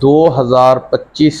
2025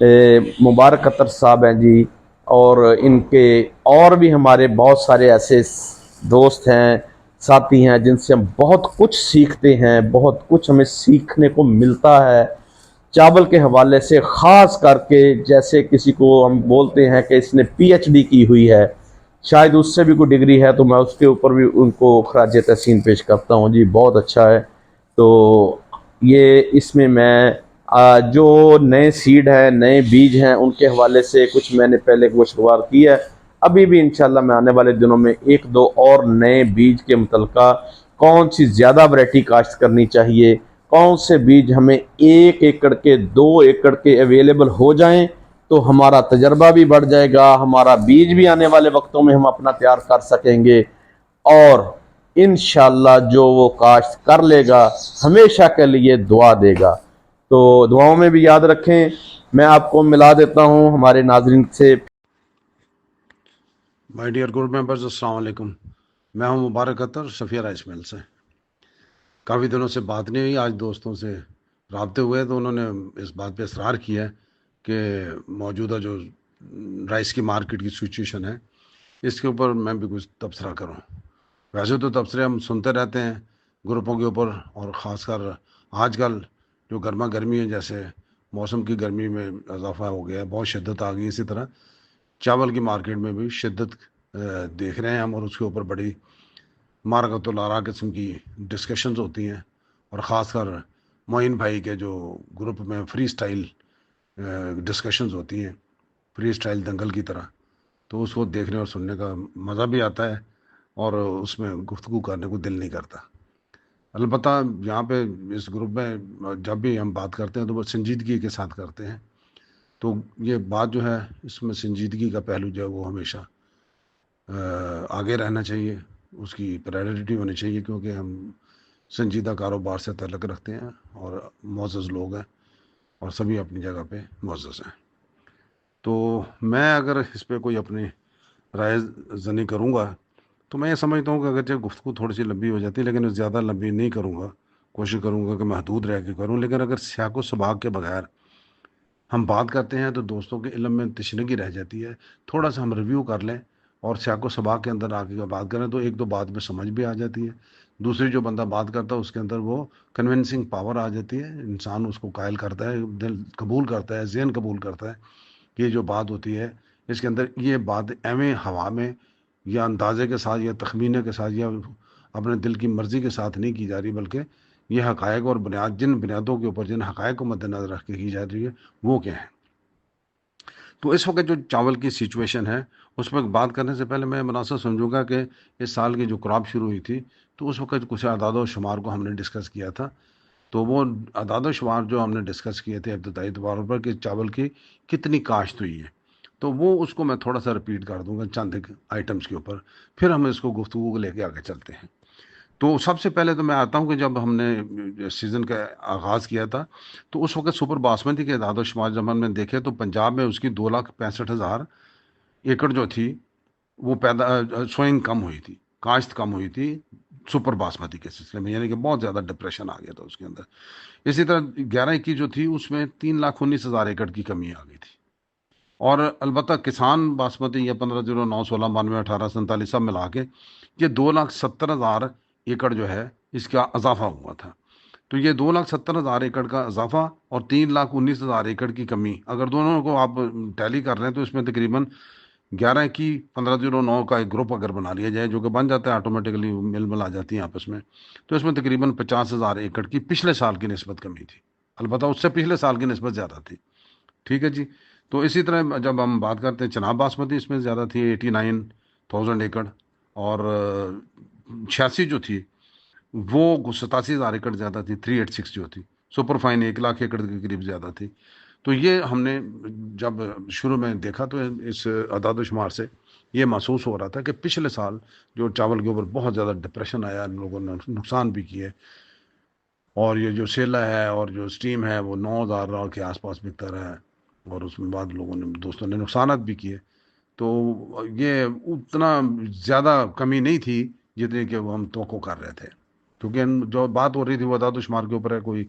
मुबारक अतर साहब हैं जी, और इनके और भी हमारे बहुत सारे ऐसे दोस्त हैं, साथी हैं, जिनसे हम बहुत कुछ सीखते हैं, बहुत कुछ हमें सीखने को मिलता है चावल के हवाले से। ख़ास करके जैसे किसी को हम बोलते हैं कि इसने पीएचडी की हुई है, शायद उससे भी कोई डिग्री है, तो मैं उसके ऊपर भी उनको खराज तहसीन पेश करता हूँ जी, बहुत अच्छा है। तो ये इसमें मैं जो नए सीड हैं, नए बीज हैं, उनके हवाले से कुछ मैंने पहले गोशवार की है। अभी भी इंशाल्लाह मैं आने वाले दिनों में एक दो और नए बीज के मुतलका कौन सी ज़्यादा वैरायटी काश्त करनी चाहिए, कौन से बीज हमें 1 एकड़ के 2 एकड़ के अवेलेबल हो जाएं, तो हमारा तजर्बा भी बढ़ जाएगा, हमारा बीज भी आने वाले वक्तों में हम अपना तैयार कर सकेंगे, और इंशाल्लाह जो वो काश्त कर लेगा हमेशा के लिए दुआ देगा। तो दुआओं में भी याद रखें। मैं आपको मिला देता हूं हमारे नाजरीन से। माय डियर ग्रुप मेंबर्स, अस्सलाम वालेकुम। मैं हूं मुबारक अतर, सफ़िया राइस मिल से। काफ़ी दिनों से बात नहीं हुई, आज दोस्तों से राब्ते हुए तो उन्होंने इस बात पे इसरार किया कि मौजूदा जो राइस की मार्केट की सिचुएशन है, इसके ऊपर मैं भी कुछ तबसरा करूं। वैसे तो तबसरे हम सुनते रहते हैं ग्रुपों के ऊपर, और ख़ासकर आजकल जो गर्मा गर्मी है, जैसे मौसम की गर्मी में इजाफा हो गया है, बहुत शिद्दत आ गई। इसी तरह चावल की मार्केट में भी शिद्दत देख रहे हैं हम, और उसके ऊपर बड़ी मारकतुल आरा किस्म की डिस्कशंस होती हैं, और ख़ासकर मोइन भाई के जो ग्रुप में फ्री स्टाइल डिस्कशंस होती हैं, फ्री स्टाइल दंगल की तरह, तो उसको देखने और सुनने का मज़ा भी आता है, और उसमें गुफ्तगू करने को दिल नहीं करता। अलबत्ता यहाँ पे इस ग्रुप में जब भी हम बात करते हैं तो वो संजीदगी के साथ करते हैं। तो ये बात जो है, इसमें संजीदगी का पहलू जो है वो हमेशा आगे रहना चाहिए, उसकी प्रायोरिटी होनी चाहिए, क्योंकि हम संजीदा कारोबार से तल्लक़ रखते हैं और मुअज़्ज़ज़ लोग हैं, और सभी अपनी जगह पे मुअज़्ज़ज़ हैं। तो मैं अगर इस पे कोई अपनी राय ज़नी करूँगा, तो मैं ये समझता हूँ कि अगरचे गुफ्तगू थोड़ी सी लंबी हो जाती है, लेकिन ज़्यादा लंबी नहीं करूँगा, कोशिश करूँगा कि महदूद रह के करूँ। लेकिन अगर सियाक़ो सबाक़ के बगैर हम बात करते हैं तो दोस्तों के इल्म में तशनगी रह जाती है। थोड़ा सा हम रिव्यू कर लें और सियाक़ो सबाक़ के अंदर आके बात करें तो एक दो बात में समझ भी आ जाती है। दूसरी जो बंदा बात करता है उसके अंदर वो कन्विंसिंग पावर आ जाती है, इंसान उसको कायल करता है, दिल कबूल करता है, ज़हन कबूल करता है कि ये जो बात होती है इसके अंदर ये बात एवं हवा में या अंदाजे के साथ या तखमीने के साथ या अपने दिल की मर्ज़ी के साथ नहीं की जा रही, बल्कि ये हक़ाइक़ और बुनियाद, जिन बुनियादों के ऊपर जिन हक़ाइक़ को मद्देनज़र रख के की जा रही है वो क्या है। तो इस वक्त जो चावल की सिचुएशन है उस पर बात करने से पहले मैं मुनासिब समझूंगा कि इस साल की जो क्रॉप शुरू हुई थी तो उस वक्त कुछ अदाद व शुमार को हमने डिस्कस किया था। तो वो अदाद व शुमार जो हमने डिस्कस किए थे इब्तदाई तौर पर कि चावल की कितनी काश्त हुई है, तो वो उसको मैं थोड़ा सा रिपीट कर दूंगा चंद एक आइटम्स के ऊपर, फिर हम इसको गुफ्तगू को लेके आगे चलते हैं। तो सबसे पहले तो मैं आता हूँ कि जब हमने सीज़न का आगाज़ किया था तो उस वक्त सुपर बासमती के अदाद व शुमार जब हमने देखे तो पंजाब में उसकी 2,65,000 एकड़ जो थी वो सोइंग कम हुई थी, काश्त कम हुई थी सुपर बासमती के सिलसिले में, यानी कि बहुत ज़्यादा डिप्रेशन आ गया था उसके अंदर। इसी तरह 11-21 जो थी उसमें 3,19,000 एकड़ की कमी आ गई थी। और अलबत्ता किसान बासमती या 1509, 16, 92, 18, 47 सब मिला के ये 2,70,000 एकड़ जो है इसका इजाफा हुआ था। तो ये 2,70,000 एकड़ का इजाफा और 3,19,000 एकड़ की कमी, अगर दोनों को आप टैली कर रहे हैं तो इसमें तकरीबन 11 की 1509 का एक ग्रुप अगर बना लिया जाए, जो कि बन जाता है ऑटोमेटिकली, मिल मिल आ जाती हैं आपस में, तो इसमें तकरीबन 50,000 एकड़ की पिछले साल की निस्बत कमी थी। अलबत्ता उससे पिछले साल की निस्बत ज़्यादा थी। ठीक है जी। तो इसी तरह जब हम बात करते हैं चनाब बासमती, इसमें ज़्यादा थी 89,000 एकड़, और 86 जो थी वो 87,000 एकड़ ज़्यादा थी, 386 जो थी। सुपर फाइन 1,00,000 एकड़ के करीब ज़्यादा थी। तो ये हमने जब शुरू में देखा तो इस अदाद शुमार से ये महसूस हो रहा था कि पिछले साल जो चावल के ऊपर बहुत ज़्यादा डिप्रेशन आया, इन लोगों ने नुकसान भी किए, और ये जो सेला है और जो स्टीम है वो 9,000 के आसपास बिकता रहा है, और उसमें बाद लोगों ने, दोस्तों ने नुकसानात भी किए। तो ये उतना ज़्यादा कमी नहीं थी जितनी कि वो हम तवक्को कर रहे थे, क्योंकि जो बात हो रही थी वो अदाद शुमार के ऊपर है, कोई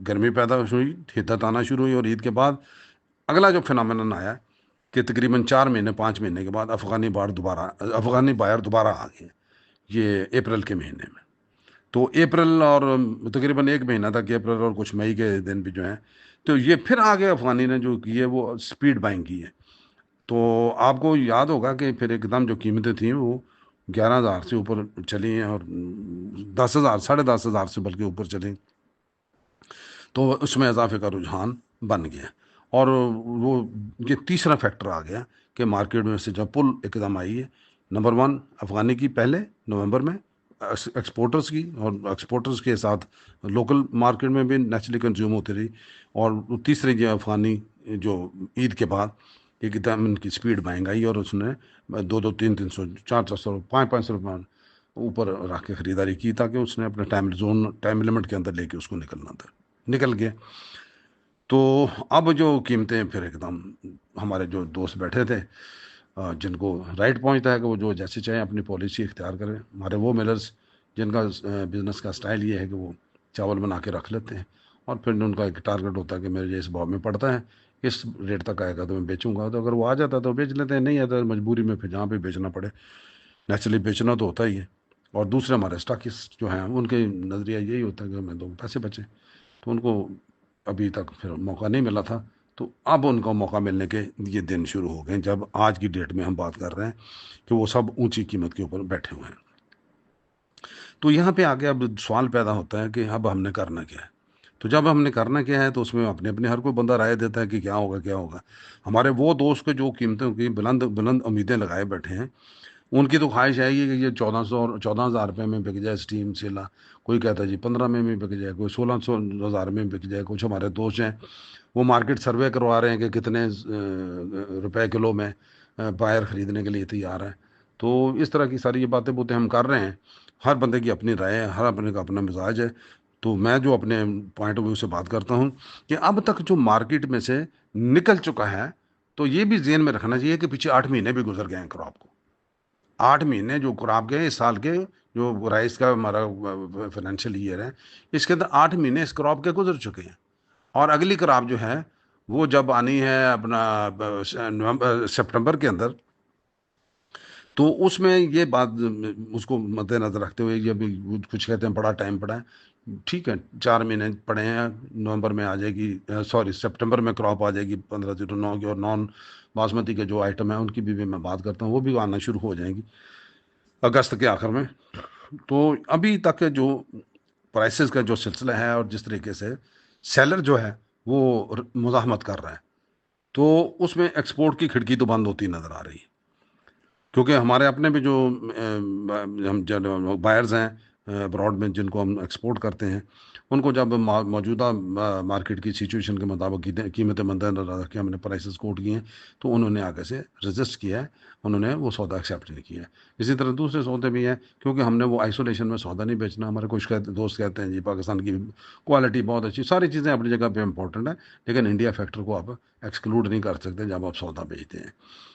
गर्मी पैदा हुई, हिद्दत आना शुरू हुई, और ईद के बाद अगला जो फिनोमेनन आया कि तकरीबन 4 महीने 5 महीने के बाद अफ़गानी बायर दोबारा आ गए, ये अप्रैल के महीने में। तो अप्रैल और तकरीबन 1 महीना तक, अप्रैल और कुछ मई के दिन भी जो हैं, तो ये फिर आगे अफ़गानी ने जो की है वो स्पीड बाइंग की है। तो आपको याद होगा कि फिर एकदम जो कीमतें थी वो 11,000 से ऊपर चली हैं, और 10,000 10,500 से बल्कि ऊपर चली। तो उसमें इजाफे का रुझान बन गया, और वो ये तीसरा फैक्टर आ गया कि मार्केट में से जब पुल एकदम आई है, नंबर 1 अफ़गानी की पहले नवंबर में, एक्सपोर्टर्स की, और एक्सपोर्टर्स के साथ लोकल मार्केट में भी नेचुरली कंज्यूम होती रही, और तीसरे जो अफ़गानी जो ईद के बाद एकदम इनकी स्पीड बाइंग आई, और उसने 200 300 400 500 रुपये ऊपर रख के ख़रीदारी की, ताकि उसने अपने टाइम लिमिट के अंदर लेके उसको निकलना था, निकल गया। तो अब जो कीमतें फिर एकदम, हमारे जो दोस्त बैठे थे, जिनको राइट पहुंचता है कि वो जो जैसे चाहे अपनी पॉलिसी इख्तियार करें, हमारे वो मिलर्स जिनका बिजनेस का स्टाइल ये है कि वो चावल बना के रख लेते हैं, और फिर उनका एक टारगेट होता है कि मेरे इस भाव में पड़ता है, इस रेट तक आएगा तो मैं बेचूंगा। तो अगर वो आ जाता है तो बेच लेते हैं, नहीं आता तो मजबूरी में फिर जहाँ पे बेचना पड़े, नेचुरली बेचना तो होता ही है। और दूसरे हमारे स्टॉकिस्ट जो हैं, उनके नज़रिया यही होता है कि हमें 2 पैसे बचे, तो उनको अभी तक फिर मौका नहीं मिला था। तो अब उनको मौका मिलने के ये दिन शुरू हो गए, जब आज की डेट में हम बात कर रहे हैं कि वो सब ऊंची कीमत के ऊपर बैठे हुए हैं। तो यहाँ पे आगे अब सवाल पैदा होता है कि अब हमने करना क्या है। तो जब हमने करना क्या है, तो उसमें अपने अपने हर कोई बंदा राय देता है कि क्या होगा क्या होगा। हमारे वो दोस्त के जो कीमतों की बुलंद बुलंद उम्मीदें लगाए बैठे हैं, उनकी तो ख्वाहिश है ये कि ये 1400 और 14,000 रुपये में बिक जाए स्टीम चिल्ला। कोई कहता है जी 15 में बिक जाए, कोई 1600 में बिक जाए। कुछ हमारे दोस्त हैं वो मार्केट सर्वे करवा रहे हैं कि कितने रुपए किलो में बायर ख़रीदने के लिए तैयार है। तो इस तरह की सारी ये बातें बुतें हम कर रहे हैं। हर बंदे की अपनी राय है, हर अपने का अपना मिजाज है। तो मैं जो अपने पॉइंट ऑफ व्यू से बात करता हूँ कि अब तक जो मार्केट में से निकल चुका है, तो ये भी ज़हन में रखना चाहिए कि पीछे 8 महीने भी गुजर गए हैं क्रॉप को। 8 महीने जो क्रॉप के इस साल के, जो राइस का हमारा फाइनेंशियल ईयर है, इसके अंदर 8 महीने इस क्रॉप के गुजर चुके हैं। और अगली क्रॉप जो है वो जब आनी है अपना नवंबर सितंबर के अंदर, तो उसमें ये बात उसको मद्देनजर रखते हुए, ये भी कुछ कहते हैं बड़ा टाइम पड़ा है। ठीक है, 4 महीने पड़े हैं, नवंबर में आ जाएगी, सॉरी सितंबर में क्रॉप आ जाएगी 1509 की, और नॉन बासमती के जो आइटम है उनकी भी मैं बात करता हूँ, वो भी आना शुरू हो जाएंगी अगस्त के आखिर में। तो अभी तक के जो प्राइसेस का जो सिलसिला है, और जिस तरीके से सेलर जो है वो मुजाहमत कर रहा है, तो उसमें एक्सपोर्ट की खिड़की तो बंद होती नज़र आ रही है। क्योंकि हमारे अपने भी जो हम जो बायर्स हैं अब्रॉड में, जिनको हम एक्सपोर्ट करते हैं, उनको जब मौजूदा मार्केट की सिचुएशन के मुताबिक कीमतें मद्देनजर रख के हमने प्राइसेस कोट किए हैं, तो उन्होंने आगे से रजिस्ट किया है, उन्होंने वो सौदा एक्सेप्ट नहीं किया है। इसी तरह दूसरे सौदे भी हैं, क्योंकि हमने वो आइसोलेशन में सौदा नहीं बेचना। हमारे कुछ दोस्त कहते हैं जी पाकिस्तान की क्वालिटी बहुत अच्छी, सारी चीज़ें अपनी जगह पे इंपॉर्टेंट है, लेकिन इंडिया फैक्टर को आप एक्सक्लूड नहीं कर सकते जब आप सौदा बेचते हैं।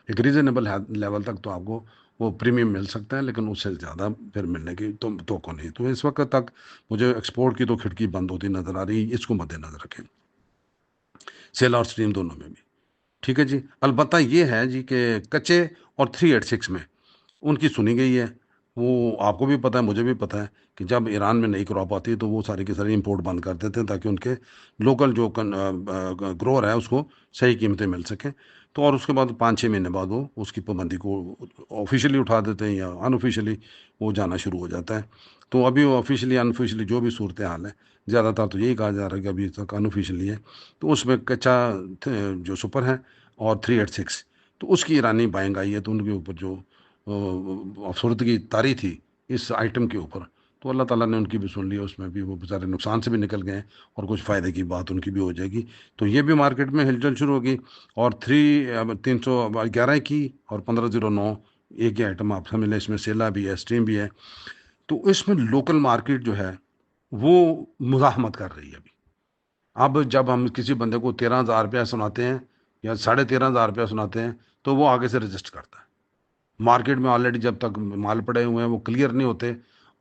एक रीजनेबल लेवल तक तो आपको वो प्रीमियम मिल सकता है, लेकिन उससे ज़्यादा फिर मिलने की तो को नहीं। तो इस वक्त तक मुझे एक्सपोर्ट की तो खिड़की बंद होती नज़र आ रही है, इसको मद्देनजर रखें, सेल और स्ट्रीम दोनों में भी। ठीक है जी। अलबत्ता ये है जी कि कच्चे और 386 में उनकी सुनी गई है। वो आपको भी पता है, मुझे भी पता है कि जब ईरान में नई क्रॉप आती है तो वो सारी की सारी इंपोर्ट बंद कर देते हैं, ताकि उनके लोकल जो ग्रोअर है उसको सही कीमतें मिल सकें। तो और उसके बाद 5-6 महीने बाद वो उसकी पाबंदी को ऑफिशियली उठा देते हैं, या अनऑफिशियली वो जाना शुरू हो जाता है। तो अभी वो ऑफिशियली अनऑफिशियली जो भी सूरत हाल है, ज़्यादातर तो यही कहा जा रहा है कि अभी तक अनऑफिशियली है। तो उसमें कच्चा जो सुपर है और 386, तो उसकी ईरानी बाइंग आई है, तो उनके ऊपर जो अफसरद की तारी थी इस आइटम के ऊपर, तो अल्लाह ताला ने उनकी भी सुन ली, उसमें भी वो बेचारे नुकसान से भी निकल गए, और कुछ फ़ायदे की बात उनकी भी हो जाएगी। तो ये भी मार्केट में हिलचल शुरू होगी। और 311 की और 1509 एक ही आइटम आप समझ लें, इसमें सेला भी है, स्ट्रीम भी है। तो इसमें लोकल मार्केट जो है वो मुज़ाहमत कर रही है अभी। अब जब हम किसी बंदे को 13,000 रुपया सुनाते हैं या 13,500 रुपया सुनाते हैं, तो वो आगे से रजिस्ट करता है। मार्केट में ऑलरेडी जब तक माल पड़े हुए हैं वो क्लियर नहीं होते,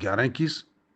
1121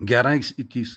1121